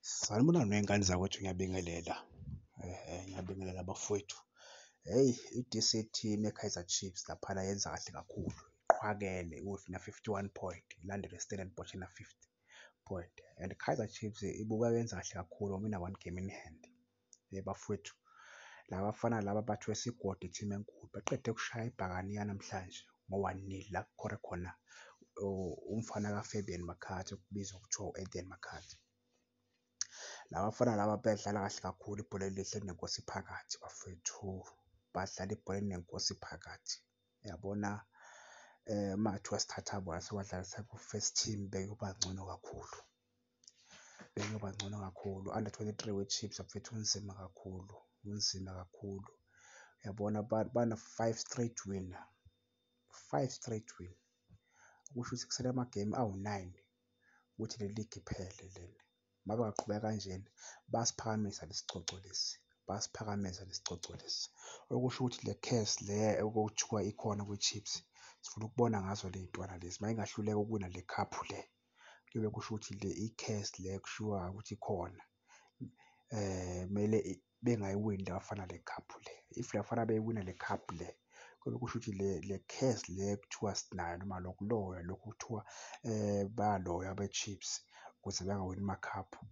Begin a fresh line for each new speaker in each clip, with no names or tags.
Sanibonani ney'ngane zakwethu, ngiyabingelela. Ngiyabingelela bafowethu. Hheyi, i-D_C ye-Kaizer Chiefs laphana yenza kahle kakhulu, iqhwakele iwina 51 point, ilandele i-Stellenbosch ena-50 point. And i-Kaizer Chiefs ibukeka yenza kahle kakhulu ngoba ina-one game in hand. Bafowethu, laba bafana laba bathwe sigodi i-team enkulu, baqede ukushaya iBhakaniya namhlanje ngo-1-0 la kukhore khona umfana ka-Fabian McCarthy okubizwa kuthiwa u-Eden McCarthy. Laba bafana laba bedlala kahle kakhulu ibhola elihle elinenkosi phakathi bafowethu, badlala ibhola elinenkosi phakathi. Uyabona, uma kuthiwa sithatha bona siwadlalisa ku-first team bekuyoba ngcono kakhulu, bekuyoba ngcono kakhulu. Under 23 we-Chiefs bafowethu unzima kakhulu, unzima kakhulu. Uyabona bana-five straight win, 5 straight win, okusho ukuthi kusele amagemu awu-9 ukuthi le league iphele lena. Uma bangaqhubeka kanjena basiphakamisa lesicoco lesi, basiphakamisa lesicoco lesi, okusho ukuthi le curse le okuthiwa ikhona kwi-Chiefs sifuna ukubona ngazo ley'ntwana lezi uma ingahluleka ukuwina le khaphu le, kuyobe kusho ukuthi le i-curse le kushiwo ukuthi ikhona kumele bengayiwini le bafana le khaphu le. If le bafana beyiwina le khaphu le kuyobe kusho ukuthi le curse le kuthiwa sinayo noma lokuloya lokhu kuthiwa bayaloywa abe-Chiefs ukuze bengawini amakhaphu.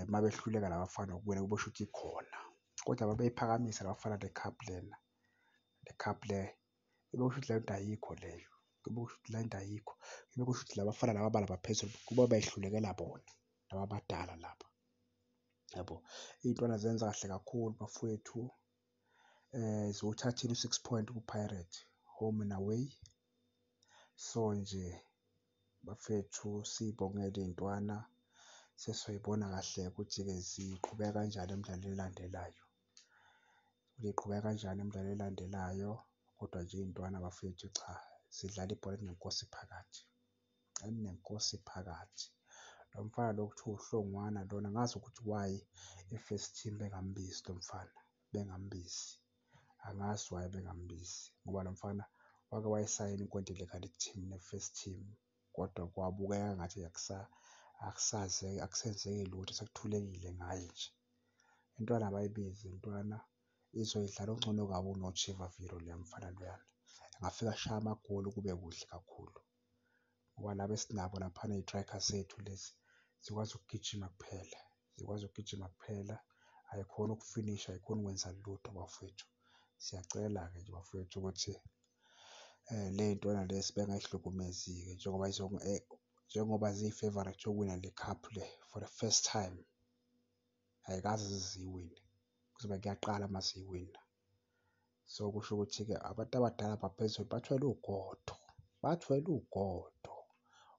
Uma behluleka la bafana ukuwina kube kusho ukuthi ikhona, kodwa uma beyiphakamisa la bafana le khaphu lena, le khaphu le, kube kusho ukuthi leyo nto ayikho leyo, kube kusho ukuthi leyo nto ayikho, kube kusho ukuthi la bafana laba abalaba phezulu kuba beyihlulekela bona laba abadala laba, yabo. Iy'ntwana zenza kahle kakhulu bafowethu, ziwuthathile u-6 point ku-Pirates home and away. So nje bafethu siy'bongele iy'ntwana, sesizoy'bona kahle ukuthi-ke ziqhubeka kanjani emidlalweni elandelayo, ziqhubeka kanjani emidlalweni elandelayo. Kodwa nje iy'ntwana bafethu cha, zidlala ibhola elinenkosi phakathi, elinenkosi phakathi. Lo mfana lo kuthiwa uHlongwane lona angazi ukuthi why i-first team bengambizi lo mfana, bengambizi, angazi why bengambizi ngoba lo mfana wake wayisayina inkontileka ne-team, ne-first team, kodwa kwabukeka engathi akusenzeki lutho, sekuthulekile ngaye nje. Intwana abayibizi intwana izoyidlala ongcono kabi uNochivaviro loya mfana loyana, angafika ashaye amagoli kube kuhle kakhulu ngoba laba esinabo laphana iy'trayikha zethu lezi zikwazi ukugijima kuphela, zikwazi ukugijima kuphela, ayikhoni ukufinisha, ayikhoni ukwenza lutho bafowethu. Siyacela-ke nje bafowethu ukuthi ley'ntwana lezi bengay'hlukumezi-ke njengoba ziyi-favourite yokuwina le khaphu le for the first time, ayikaze ziyiwine, kuzobe kuyaqala uma ziyiwina. So kusho ukuthi-ke abantu abadala baphezulu bathwele ugodo, bathwele ugodo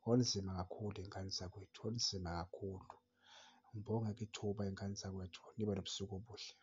olunzima kakhulu iy'ngane zakwethu, olunzima kakhulu. Ngibonge-ke ithuba iy'ngane zakwethu, nibe nobusuku obuhle.